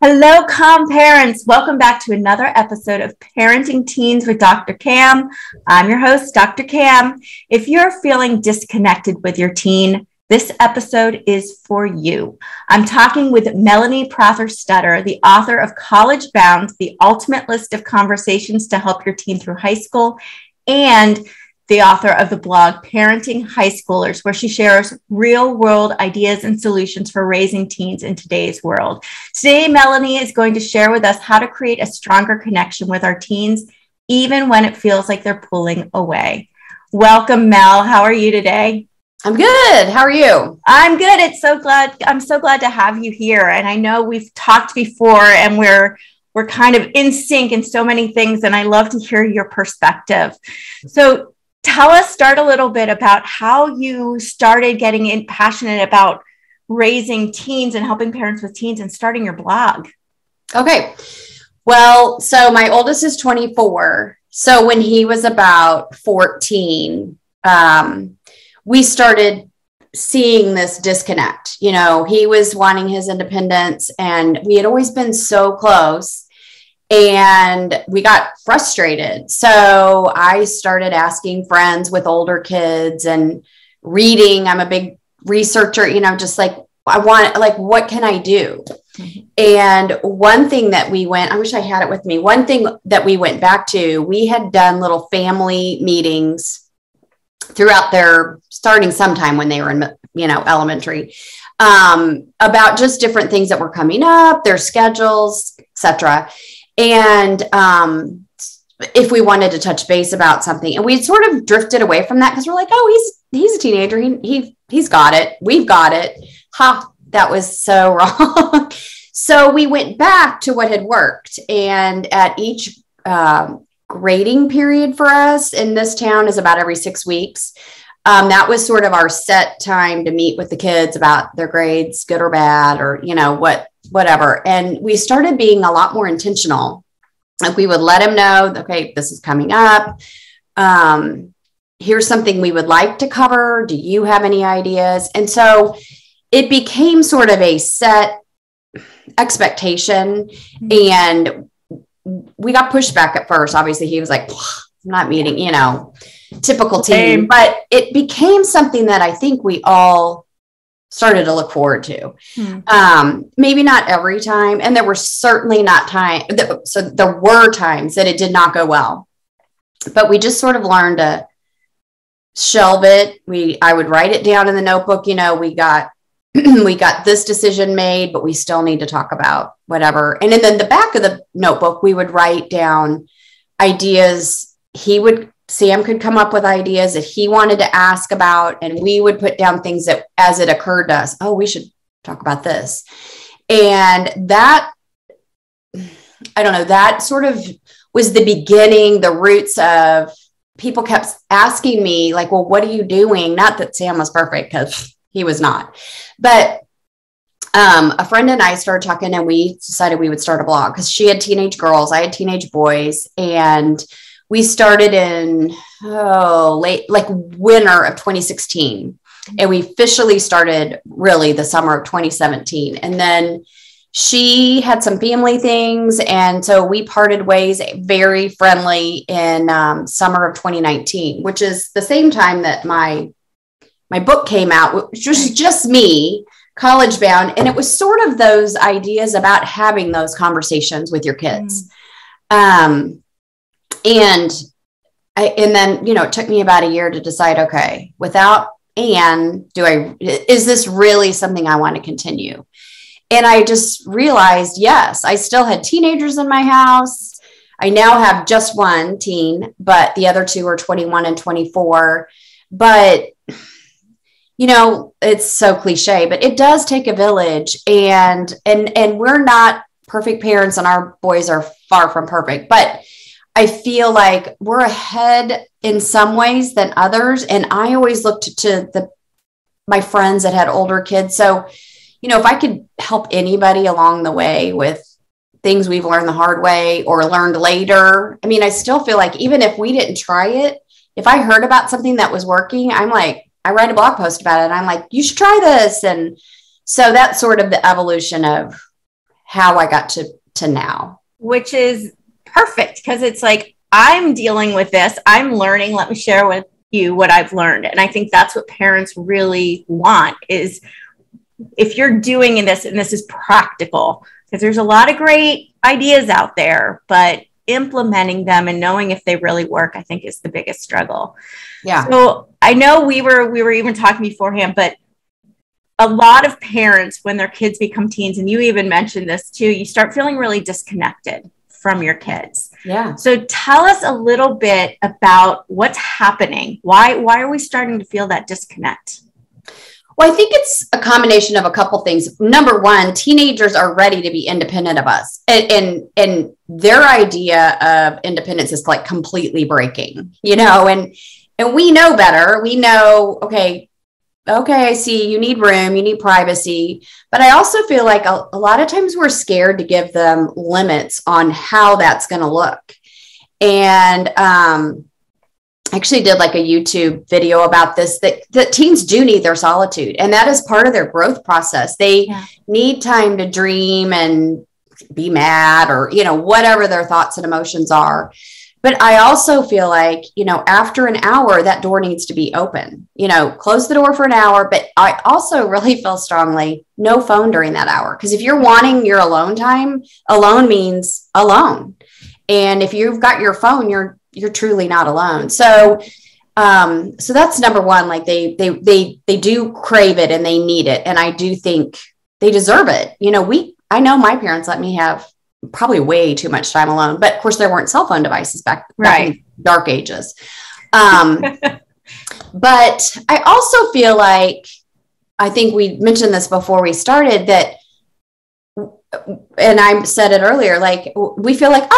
Hello, Calm Parents. Welcome back to another episode of Parenting Teens with Dr. Cam. I'm your host, Dr. Cam. If you're feeling disconnected with your teen, this episode is for you. I'm talking with Melanie Prather Studer, the author of College Bound, the ultimate list of conversations to help your teen through high school, and the author of the blog Parenting High Schoolers, where she shares real-world ideas and solutions for raising teens in today's world. Today, Melanie is going to share with us how to create a stronger connection with our teens, even when it feels like they're pulling away. Welcome, Mel. How are you today? I'm good. How are you? I'm good. I'm so glad to have you here. And I know we've talked before and we're kind of in sync in so many things, and I love to hear your perspective. So start a little bit about how you started getting passionate about raising teens and helping parents with teens and starting your blog. Okay. Well, so my oldest is 24. So when he was about 14, we started seeing this disconnect. You know, he was wanting his independence and we had always been so close. And we got frustrated. So I started asking friends with older kids and reading. I'm a big researcher, just like what can I do? Mm-hmm. And one thing that I wish I had it with me. One thing that we went back to, we had done little family meetings throughout starting sometime when they were in, elementary, about just different things that were coming up, their schedules, etc. And if we wanted to touch base about something, and we sort of drifted away from that because we're like, oh, he's a teenager. He's got it. We've got it. Ha, that was so wrong. So we went back to what had worked. And at each grading period for us in this town is about every 6 weeks. That was sort of our set time to meet with the kids about their grades, good or bad, or, whatever. And we started being a lot more intentional. Like we would let him know, okay, this is coming up. Here's something we would like to cover. Do you have any ideas? And so it became sort of a set expectation. And we got pushback at first. Obviously, he was like, I'm not meeting, typical teen. But it became something that I think we all started to look forward to. Maybe not every time. And there were certainly not so there were times that it did not go well, but we just sort of learned to shelve it. I would write it down in the notebook. We got this decision made, but we still need to talk about whatever. And then the back of the notebook, we would write down ideas. Sam could come up with ideas that he wanted to ask about, and we would put down things that as it occurred to us, oh, we should talk about this. And that, I don't know, that sort of was the beginning, the roots of people kept asking me like, well, what are you doing? Not that Sam was perfect, because he was not, but a friend and I started talking, and we decided we would start a blog because she had teenage girls, I had teenage boys, and we started in winter of 2016, and we officially started really the summer of 2017. And then she had some family things, and so we parted ways very friendly in summer of 2019, which is the same time that my book came out, which was just me, College Bound, and it was sort of those ideas about having those conversations with your kids. And then, it took me about a year to decide, okay, without Anne, is this really something I want to continue? And I just realized, yes, I still had teenagers in my house. I now have just one teen, but the other two are 21 and 24. But, it's so cliche, but it does take a village, and we're not perfect parents, and our boys are far from perfect, but I feel like we're ahead in some ways than others. And I always looked to my friends that had older kids. So, if I could help anybody along the way with things we've learned the hard way or learned later, I still feel like even if we didn't try it, if I heard about something that was working, I'm like, I write a blog post about it. And I'm like, you should try this. And so that's sort of the evolution of how I got to now. Which is perfect, because it's like, I'm dealing with this. I'm learning. Let me share with you what I've learned. And I think that's what parents really want, is if you're doing this, and this is practical, because there's a lot of great ideas out there, but implementing them and knowing if they really work, I think, is the biggest struggle. Yeah. So I know we were even talking beforehand, but a lot of parents, when their kids become teens, and you even mentioned this too, you start feeling really disconnected from your kids. Yeah. So tell us a little bit about what's happening. Why are we starting to feel that disconnect? Well, I think it's a combination of a couple things. Number one, teenagers are ready to be independent of us, and their idea of independence is like completely breaking, and we know better. We know, okay, I see you need room, you need privacy, but I also feel like a lot of times we're scared to give them limits on how that's going to look. And actually did like a YouTube video about this, that teens do need their solitude, and that is part of their growth process. They need time to dream and be mad, or, whatever their thoughts and emotions are. But I also feel like, after an hour, that door needs to be open, close the door for an hour. But I also really feel strongly, no phone during that hour. Because if you're wanting your alone time, alone means alone. And if you've got your phone, you're truly not alone. So that's number one. Like they do crave it and they need it. And I do think they deserve it. I know my parents let me have probably way too much time alone, but of course there weren't cell phone devices back in dark ages. But I also feel like, I think we mentioned this before we started, that, and I said it earlier, like we feel like,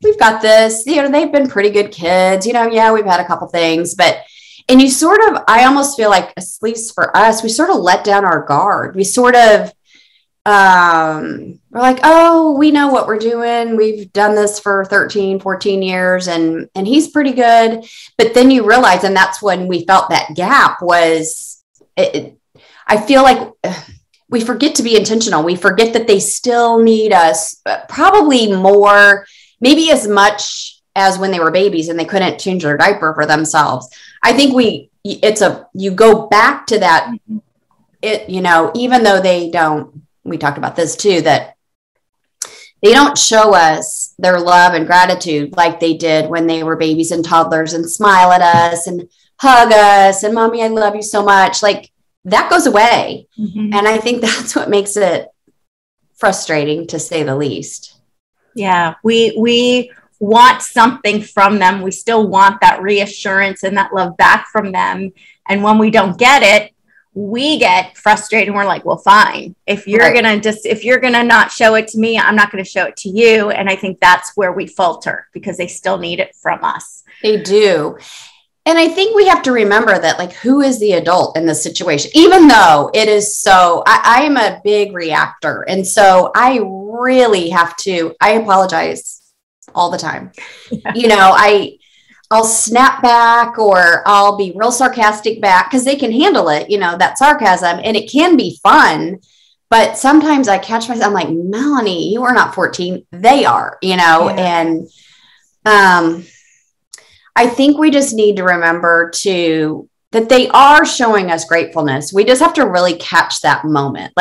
we've got this, they've been pretty good kids, we've had a couple things, and I almost feel like, at least for us, we sort of let down our guard. We sort of, we're like, oh, we know what we're doing. We've done this for 13, 14 years and he's pretty good. But then you realize, and that's when we felt that gap was, I feel like we forget to be intentional. We forget that they still need us, probably more, maybe as much as when they were babies and they couldn't change their diaper for themselves. I think you go back to that, even though they don't, we talked about this too, that they don't show us their love and gratitude like they did when they were babies and toddlers, and smile at us and hug us and, mommy, I love you so much. Like that goes away. Mm-hmm. And I think that's what makes it frustrating, to say the least. Yeah. We want something from them. We still want that reassurance and that love back from them. And when we don't get it, we get frustrated and we're like, well, fine. If you're going to not show it to me, I'm not going to show it to you. And I think that's where we falter, because they still need it from us. They do. And I think we have to remember that, like, who is the adult in this situation? Even though it is so, I am a big reactor. And so I really have to, I apologize all the time. I'll snap back, or I'll be real sarcastic back, because they can handle it, that sarcasm, and it can be fun. But sometimes I catch myself, I'm like, Melanie, you are not 14. They are, and I think we just need to remember that they are showing us gratefulness. We just have to really catch that moment,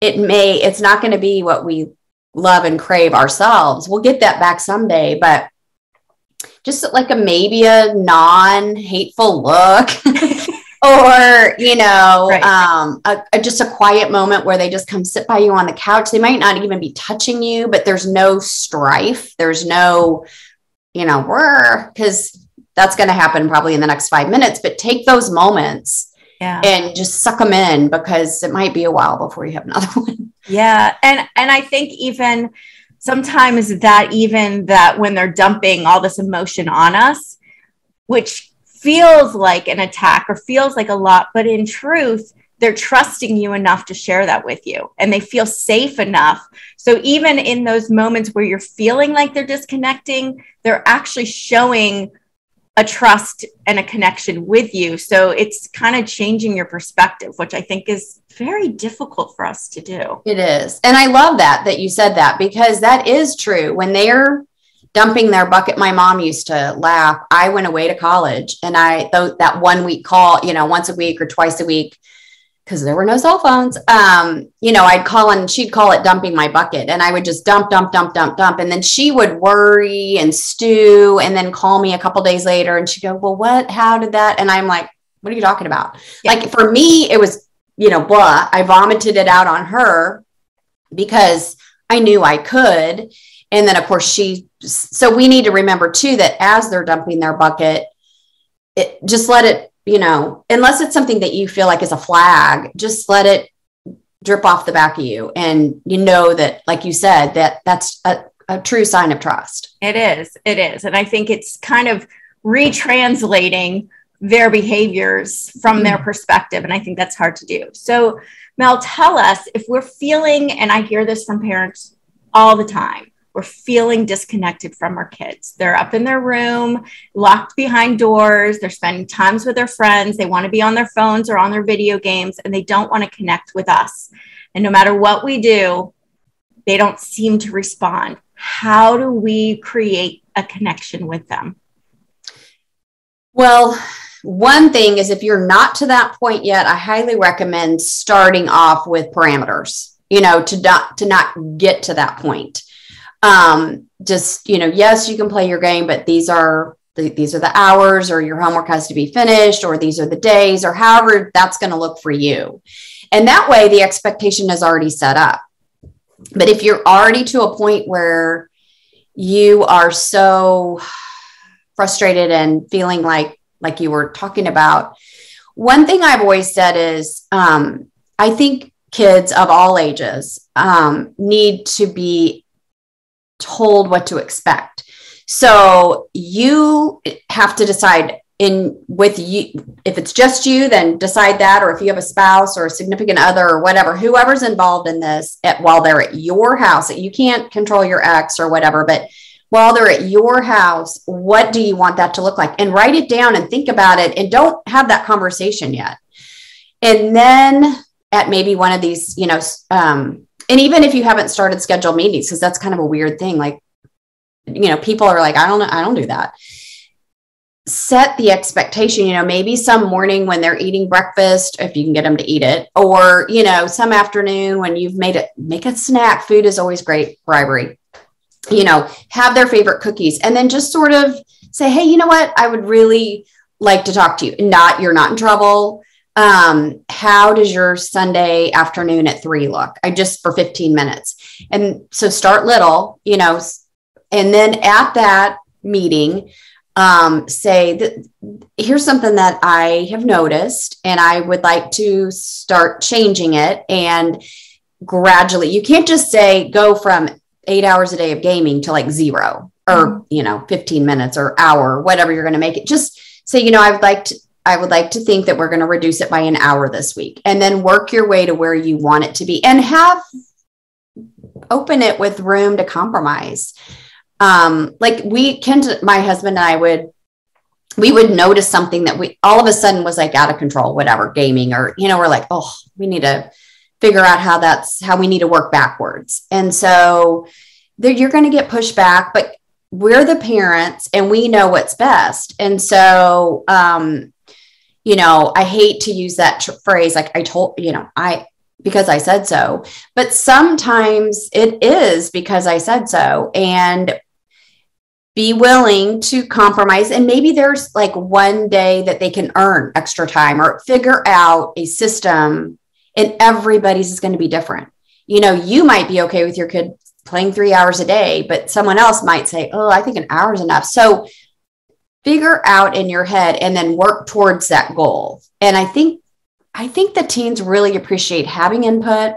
it's not going to be what we love and crave ourselves. We'll get that back someday, but just like maybe a non-hateful look or, just a quiet moment where they just come sit by you on the couch. They might not even be touching you, but there's no strife. There's no, because that's going to happen probably in the next 5 minutes, but take those moments and just suck them in, because it might be a while before you have another one. Yeah. And I think even sometimes that when they're dumping all this emotion on us, which feels like an attack or feels like a lot, but in truth, they're trusting you enough to share that with you, and they feel safe enough. So even in those moments where you're feeling like they're disconnecting, they're actually showing a trust and a connection with you. So it's kind of changing your perspective, which I think is very difficult for us to do. It is. And I love that you said that, because that is true. When they're dumping their bucket, my mom used to laugh. I went away to college, and that 1 week call, once a week or twice a week, because there were no cell phones. I'd call and she'd call it dumping my bucket, and I would just dump. And then she would worry and stew and then call me a couple days later and she'd go, well, how did that? And I'm like, what are you talking about? Yeah. Like for me, it was, blah, I vomited it out on her because I knew I could. And then of course so we need to remember too, that as they're dumping their bucket, just let it, unless it's something that you feel like is a flag, just let it drip off the back of you. And that, like you said, that's a true sign of trust. It is. And I think it's kind of retranslating their behaviors from their perspective. And I think that's hard to do. So Mel, tell us if we're feeling, and I hear this from parents all the time, we're feeling disconnected from our kids. They're up in their room, locked behind doors. They're spending times with their friends. They want to be on their phones or on their video games, and they don't want to connect with us. And no matter what we do, they don't seem to respond. How do we create a connection with them? Well, one thing is, if you're not to that point yet, I highly recommend starting off with parameters, to not get to that point. Yes, you can play your game, but these are the hours, or your homework has to be finished, or these are the days, or however that's going to look for you. And that way the expectation is already set up. But if you're already to a point where you are so frustrated and feeling like you were talking about, one thing I've always said is, I think kids of all ages, need to be told what to expect. So you have to decide with you, if it's just you, then decide that, or if you have a spouse or a significant other or whatever, whoever's involved in this while they're at your house, you can't control your ex or whatever, but while they're at your house, what do you want that to look like? And write it down and think about it, and don't have that conversation yet. And then at maybe one of these, and even if you haven't started scheduled meetings, because that's kind of a weird thing. Like, people are like, I don't do that. Set the expectation, maybe some morning when they're eating breakfast, if you can get them to eat it, or, some afternoon when you've make a snack. Food is always great bribery, have their favorite cookies, and then just sort of say, hey, you know what? I would really like to talk to you. You're not in trouble. How does your Sunday afternoon at 3 look? For 15 minutes. And so start little, and then at that meeting, say that here's something that I have noticed, and I would like to start changing it. And gradually, you can't just say, go from 8 hours a day of gaming to like 0 or, 15 minutes or hour, whatever you're going to make it. Just say, I would like to think that we're going to reduce it by an hour this week, and then work your way to where you want it to be, and open it with room to compromise. My husband and I we would notice something that all of a sudden was like out of control, whatever, gaming, or, we're like, oh, we need to figure out how we need to work backwards. And so you're going to get pushback, but we're the parents and we know what's best. And so, I hate to use that phrase, like because I said so, but sometimes it is because I said so, and be willing to compromise. And maybe there's like one day that they can earn extra time, or figure out a system, and everybody's is going to be different. You might be okay with your kid playing 3 hours a day, but someone else might say, oh, I think an hour is enough. So figure out in your head and then work towards that goal. And I think the teens really appreciate having input,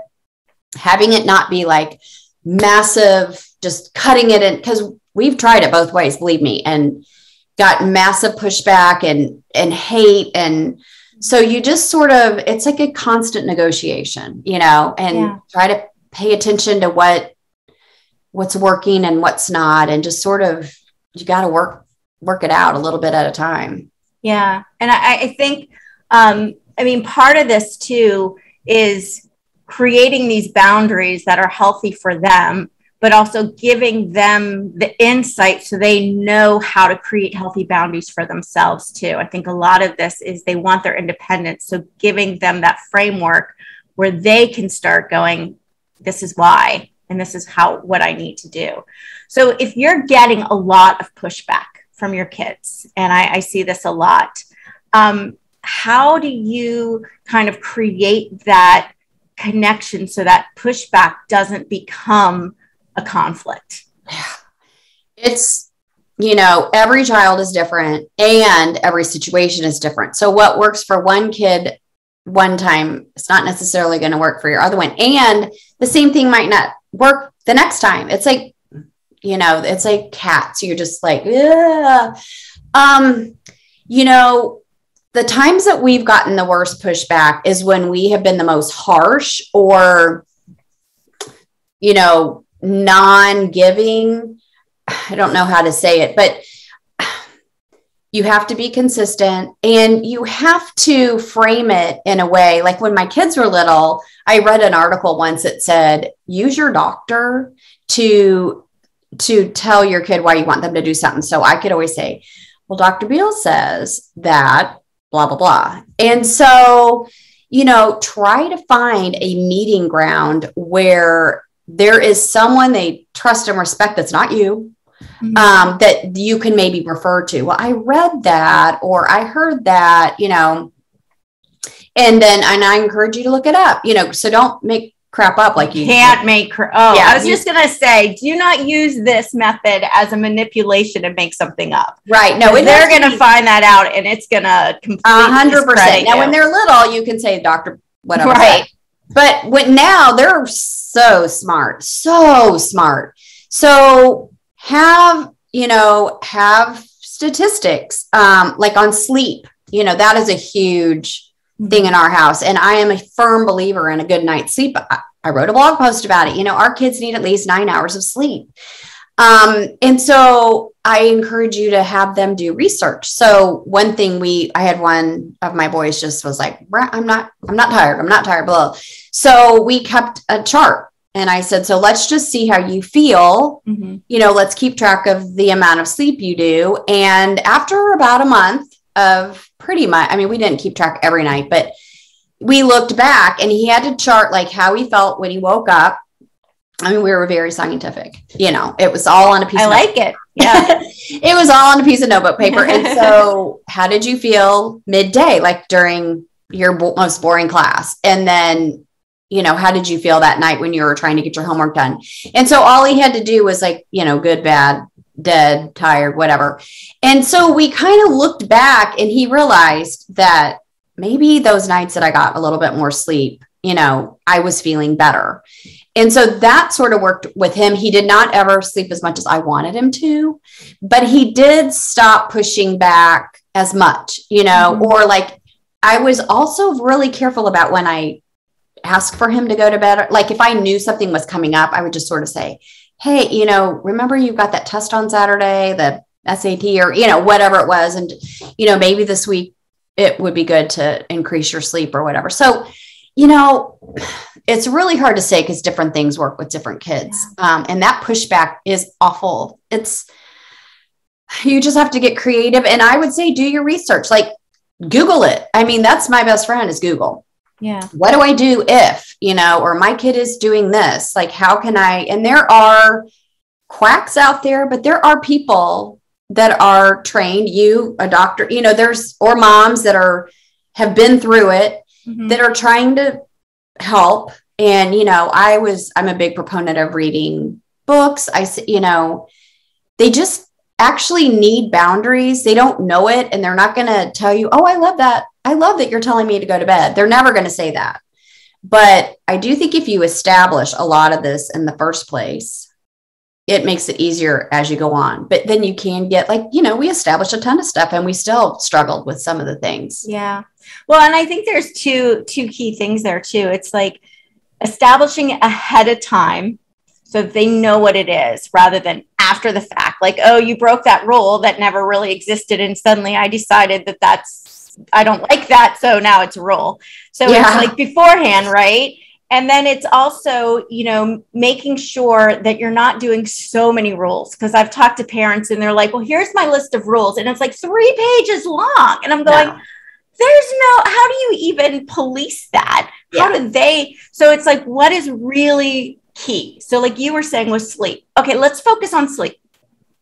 having it not be like massive, just cutting it in, because we've tried it both ways, believe me, and got massive pushback and hate. And so you just sort of, it's like a constant negotiation, and try to pay attention to what's working and what's not. And just sort of, you got to work work it out a little bit at a time. Yeah. And I think, part of this too is creating these boundaries that are healthy for them, but also giving them the insight so they know how to create healthy boundaries for themselves too. I think a lot of this is they want their independence. So giving them that framework where they can start going, this is why, and this is what I need to do. So if you're getting a lot of pushback from your kids, and I see this a lot, how do you kind of create that connection so that pushback doesn't become a conflict? It's, every child is different and every situation is different. So what works for one kid one time, it's not necessarily going to work for your other one. And the same thing might not work the next time. It's like, it's like cats. You're just like, yeah. The times that we've gotten the worst pushback is when we have been the most harsh or, non-giving. I don't know how to say it, but you have to be consistent and you have to frame it in a way. Like when my kids were little, I read an article once that said, use your doctor to tell your kid why you want them to do something. So I could always say, well, Dr. Beal says that blah, blah, blah. And so, try to find a meeting ground where there is someone they trust and respect that's not you, that you can maybe refer to. Well, I read that, or I heard that, and I encourage you to look it up, so don't make crap up like you can't make. I was just going to say, do not use this method as a manipulation and make something up. Right. No, they're going to find that out and it's going to completely 100%. Now, when they're little, you can say, Dr. whatever. Right. But now they're so smart. So have statistics, like on sleep, that is a huge thing in our house. And I am a firm believer in a good night's sleep. I wrote a blog post about it. Our kids need at least 9 hours of sleep. And so I encourage you to have them do research. So one thing I had one of my boys just was like, I'm not tired, blah. So we kept a chart and I said, so let's just see how you feel. Let's keep track of the amount of sleep you do. And after about a month of pretty much, we didn't keep track every night, but we looked back and he had to chart like how he felt when he woke up. We were very scientific, it was all on a piece of notebook. It. Yeah. It was all on a piece of notebook paper. And so how did you feel midday, like during your most boring class? And then, how did you feel that night when you were trying to get your homework done? And so all he had to do was like, good, bad, dead, tired, whatever. And so we kind of looked back and he realized that maybe those nights that I got a little bit more sleep, I was feeling better. And so that sort of worked with him. He did not ever sleep as much as I wanted him to, but he did stop pushing back as much, or like I was also really careful about when I asked for him to go to bed. Like if I knew something was coming up, I would just sort of say, hey, remember you've got that test on Saturday, the SAT or, whatever it was. And, maybe this week it would be good to increase your sleep or whatever. So, it's really hard to say because different things work with different kids. Yeah. And that pushback is awful. You just have to get creative. And I would say, do your research, like Google it. That's my best friend is Google. Yeah. What do I do if, or my kid is doing this? Like, how can I, and there are quacks out there, but there are people that are trained, a doctor, or moms that have been through it, that are trying to help. And, I'm a big proponent of reading books. They just actually need boundaries. They don't know it. And they're not going to tell you, oh, I love that. I love that you're telling me to go to bed. They're never going to say that. But I do think if you establish a lot of this in the first place, it makes it easier as you go on. But then you can get we established a ton of stuff and we still struggled with some of the things. Yeah. Well, and I think there's two key things there too. It's like establishing ahead of time so they know what it is rather than after the fact. Like, oh, you broke that rule that never really existed. And suddenly I decided that I don't like that. So now it's a rule. So it's like beforehand, right? And then it's also, making sure that you're not doing so many rules. Because I've talked to parents and they're like, well, here's my list of rules. And it's like 3 pages long. And I'm going, how do you even police that? How do they? So it's like, what is really key? So like you were saying with sleep. Okay, let's focus on sleep.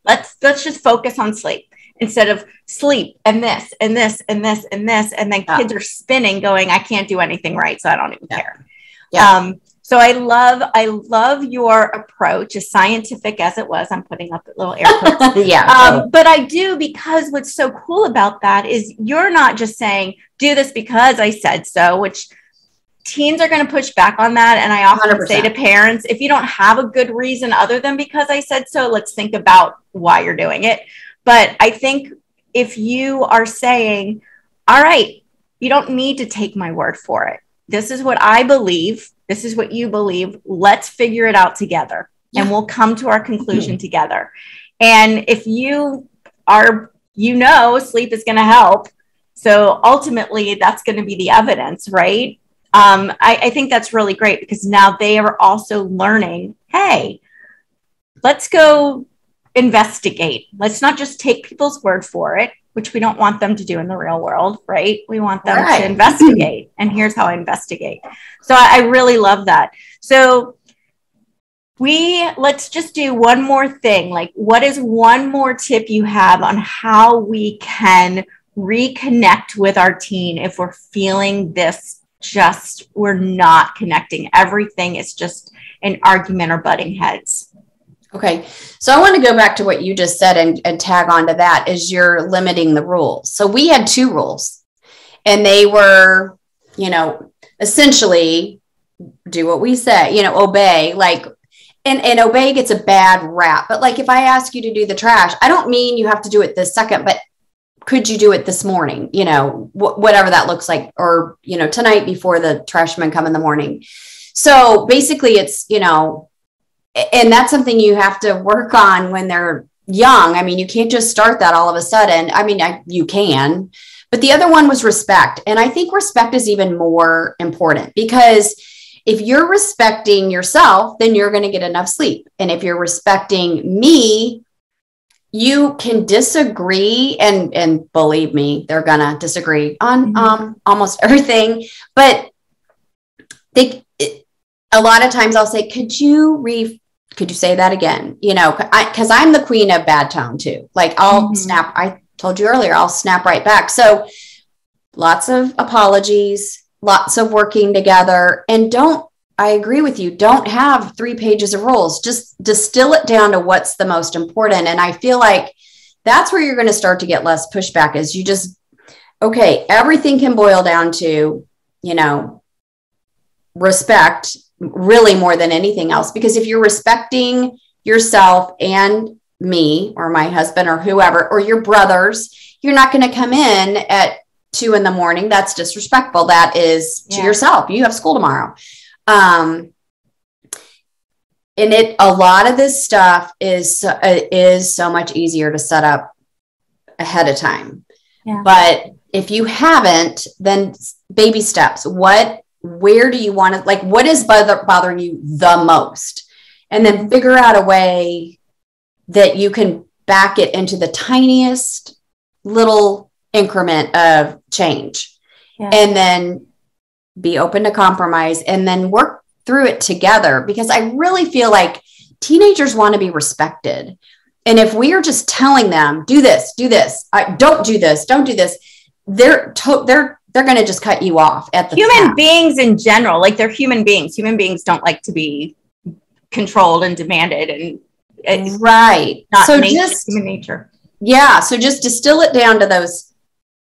Let's just focus on sleep instead of sleep and this and this and this and this. And then kids are spinning going, I can't do anything right. So I don't even care. Yeah. So I love your approach, as scientific as it was. I'm putting up little air quotes. But I do, because what's so cool about that is you're not just saying, do this because I said so, which teens are going to push back on that. And I often 100%. Say to parents, if you don't have a good reason other than because I said so, let's think about why you're doing it. But I think if you are saying, all right, you don't need to take my word for it. This is what I believe. This is what you believe. Let's figure it out together and we'll come to our conclusion together. And if you are, sleep is going to help. So ultimately that's going to be the evidence, right? I think that's really great because now they are also learning, hey, let's go investigate. Let's not just take people's word for it, which we don't want them to do in the real world, right? We want them to investigate. And here's how I investigate. So I really love that. So let's just do one more thing. Like, what is one more tip you have on how we can reconnect with our teen if we're feeling this, we're not connecting. Everything is just an argument or butting heads. Okay. So I want to go back to what you just said and tag on to that is you're limiting the rules. So we had 2 rules and they were, essentially do what we say, obey, and obey gets a bad rap. But like, if I ask you to do the trash, I don't mean you have to do it this second, but could you do it this morning? Whatever that looks like, or, tonight before the trash men come in the morning. So basically it's, and that's something you have to work on when they're young. I mean, you can't just start that all of a sudden. I mean, you can, but the other one was respect. And I think respect is even more important because if you're respecting yourself, then you're going to get enough sleep. And if you're respecting me, you can disagree. And believe me, they're going to disagree on almost everything. But a lot of times I'll say, could you say that again? Because I'm the queen of bad tone too. Like I'll snap. I told you earlier, I'll snap right back. So lots of apologies, lots of working together. And I agree with you. Don't have 3 pages of rules. Just distill it down to what's the most important. And I feel like that's where you're going to start to get less pushback is you just, everything can boil down to, respect really more than anything else. Because if you're respecting yourself and me or my husband or whoever, or your brothers, you're not going to come in at 2 a.m. That's disrespectful. That is to yourself. You have school tomorrow. And a lot of this stuff is so much easier to set up ahead of time. Yeah. But if you haven't, then baby steps. Where do you want to, what is bothering you the most? And then figure out a way that you can back it into the tiniest little increment of change. Yeah. And then be open to compromise and then work through it together. Because I really feel like teenagers want to be respected. And if we are just telling them, do this, don't do this, they're going to just cut you off at the human beings in general. Like they're human beings. Human beings don't like to be controlled and demanded, and it's not human nature. Yeah. So just distill it down to those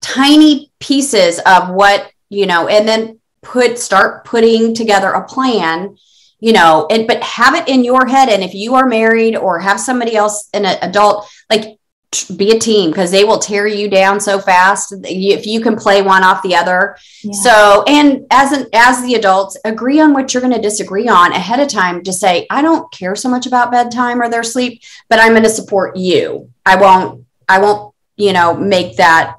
tiny pieces of what, and then start putting together a plan, but have it in your head. And if you are married or have somebody else, an adult, be a team, because they will tear you down so fast if you can play one off the other. Yeah. So, and as the adults, agree on what you're going to disagree on ahead of time, to say, I don't care so much about bedtime or their sleep, but I'm going to support you. I won't, make that,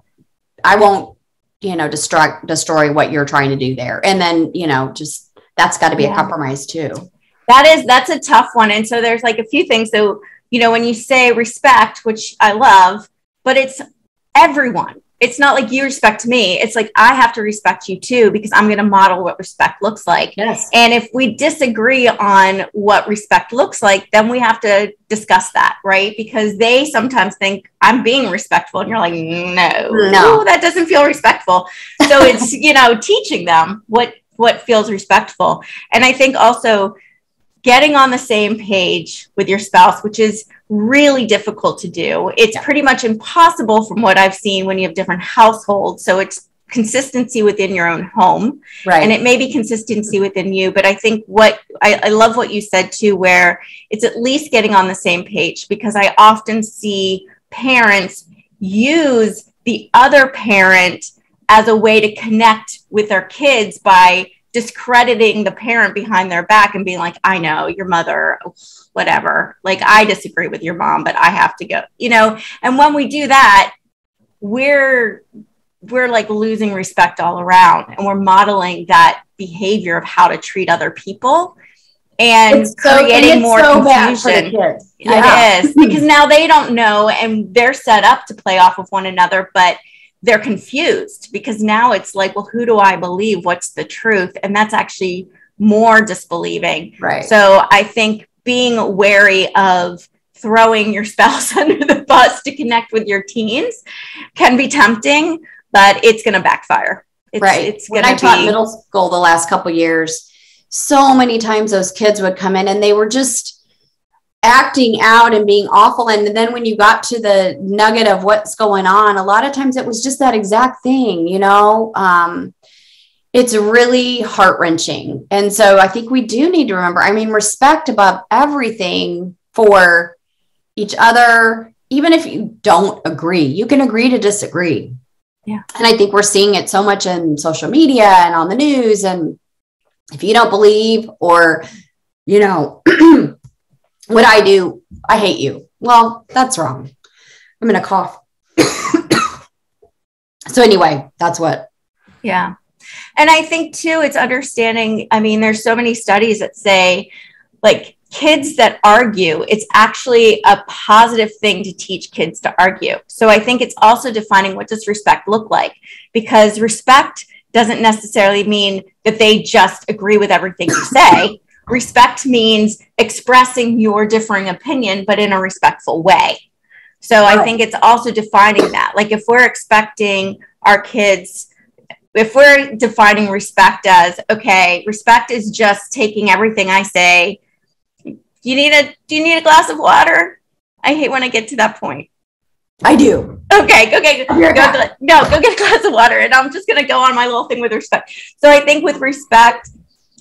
I won't, destroy what you're trying to do there. And then, just, that's got to be a compromise too. That's a tough one. And so there's like a few things. So, when you say respect, which I love, but it's everyone. It's not like you respect me. It's like, I have to respect you too, because I'm going to model what respect looks like. Yes. And if we disagree on what respect looks like, then we have to discuss that, right? Because they sometimes think I'm being respectful, and you're like, no, that doesn't feel respectful. So it's, teaching them what feels respectful. And I think also getting on the same page with your spouse, which is really difficult to do. It's pretty much impossible from what I've seen when you have different households. So it's consistency within your own home. Right. And it may be consistency within you. But I think I love what you said too, where it's at least getting on the same page, because I often see parents use the other parent as a way to connect with their kids by discrediting the parent behind their back and being like, I know your mother, whatever. Like, I disagree with your mom, but I have to go, and when we do that, we're like losing respect all around, and we're modeling that behavior of how to treat other people, and creating more confusion. It is, because now they don't know, and they're set up to play off of one another, but they're confused, because now it's like, well, who do I believe? What's the truth? And that's actually more disbelieving. Right. So I think being wary of throwing your spouse under the bus to connect with your teens can be tempting, but it's going to backfire. When I taught middle school the last couple of years, so many times those kids would come in and they were just acting out and being awful. And then when you got to the nugget of what's going on, a lot of times it was just that exact thing, it's really heart-wrenching. And so I think we do need to remember, respect above everything for each other. Even if you don't agree, you can agree to disagree. Yeah. And I think we're seeing it so much in social media and on the news. And if you don't believe, or, what I do, I hate you. Well, that's wrong. I'm going to cough. So anyway, that's what. Yeah. And I think too, it's understanding. There's so many studies that say, like, kids that argue, it's actually a positive thing to teach kids to argue. So I think it's also defining, what does respect look like? Because respect doesn't necessarily mean that they just agree with everything you say. Respect means expressing your differing opinion, but in a respectful way. So I think it's also defining that. Like, if we're expecting our kids, if we're defining respect as, okay, respect is just taking everything I say. Do you need a glass of water? I hate when I get to that point. I do. Okay, go get a glass of water. And I'm just going to go on my little thing with respect. So I think with respect,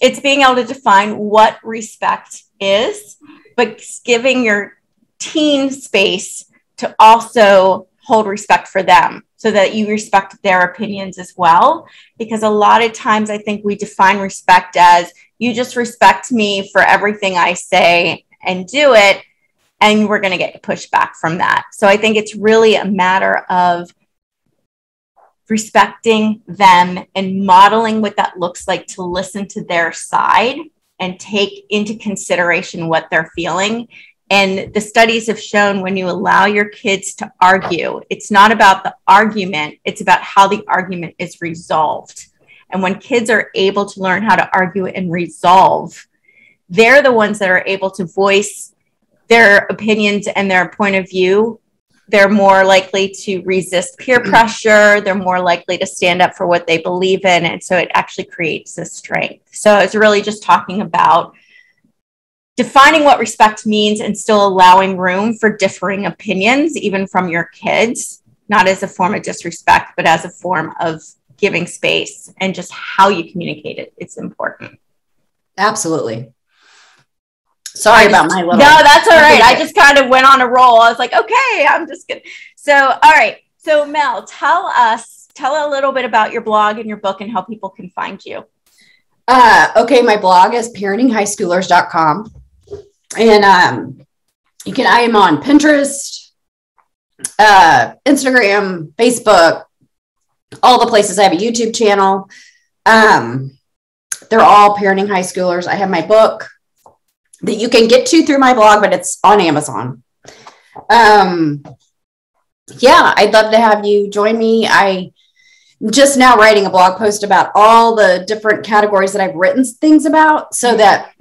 it's being able to define what respect is, but giving your teen space to also hold respect for them, so that you respect their opinions as well. Because a lot of times I think we define respect as, you just respect me for everything I say and do it, and we're going to get pushback from that. So I think it's really a matter of respecting them and modeling what that looks like, to listen to their side and take into consideration what they're feeling. And the studies have shown, when you allow your kids to argue, it's not about the argument, it's about how the argument is resolved. And when kids are able to learn how to argue and resolve, they're the ones that are able to voice their opinions and their point of view. They're more likely to resist peer pressure. They're more likely to stand up for what they believe in. And so it actually creates a strength. So it's really just talking about defining what respect means, and still allowing room for differing opinions, even from your kids, not as a form of disrespect, but as a form of giving space, and just how you communicate it. It's important. Absolutely. Sorry about my little. No, that's all right. I just kind of went on a roll. I was like, okay, I'm just good. So, all right. So Mel, tell a little bit about your blog and your book and how people can find you. Okay. My blog is parentinghighschoolers.com. And I am on Pinterest, Instagram, Facebook, all the places. I have a YouTube channel. They're all parenting high schoolers. I have my book that you can get to through my blog, but it's on Amazon. Yeah, I'd love to have you join me. I'm just now writing a blog post about all the different categories that I've written things about, so that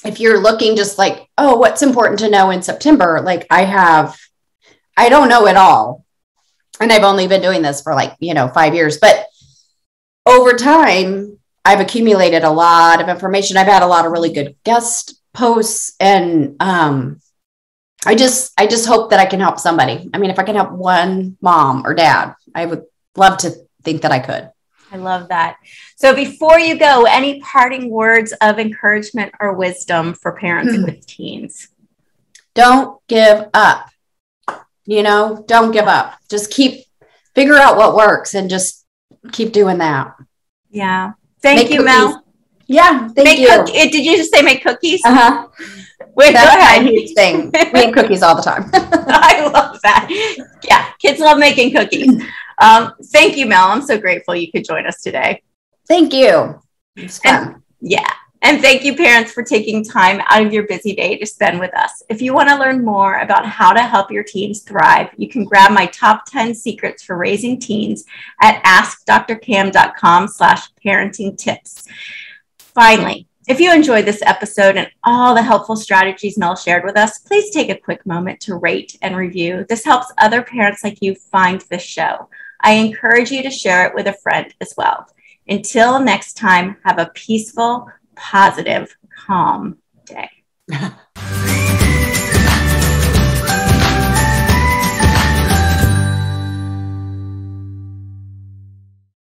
if you're looking just like, oh, what's important to know in September? Like I don't know it all. And I've only been doing this for 5 years, but over time, I've accumulated a lot of information. I've had a lot of really good guest posts, and I just hope that I can help somebody. I mean, if I can help one mom or dad, I would love to think that I could. I love that. So before you go, any parting words of encouragement or wisdom for parents with teens? Don't give up. Don't give up. Just figure out what works and just keep doing that. Yeah. Thank you, Mel. Yeah. Thank you. Did you just say make cookies? Uh-huh. Wait, that's go ahead. My huge thing. We make cookies all the time. I love that. Yeah. Kids love making cookies. Thank you, Mel. I'm so grateful you could join us today. Thank you. It's fun. And thank you, parents, for taking time out of your busy day to spend with us. If you want to learn more about how to help your teens thrive, you can grab my top 10 secrets for raising teens at askdrcam.com/parenting tips. Finally, if you enjoyed this episode and all the helpful strategies Mel shared with us, please take a quick moment to rate and review. This helps other parents like you find this show. I encourage you to share it with a friend as well. Until next time, have a peaceful, positive, calm day.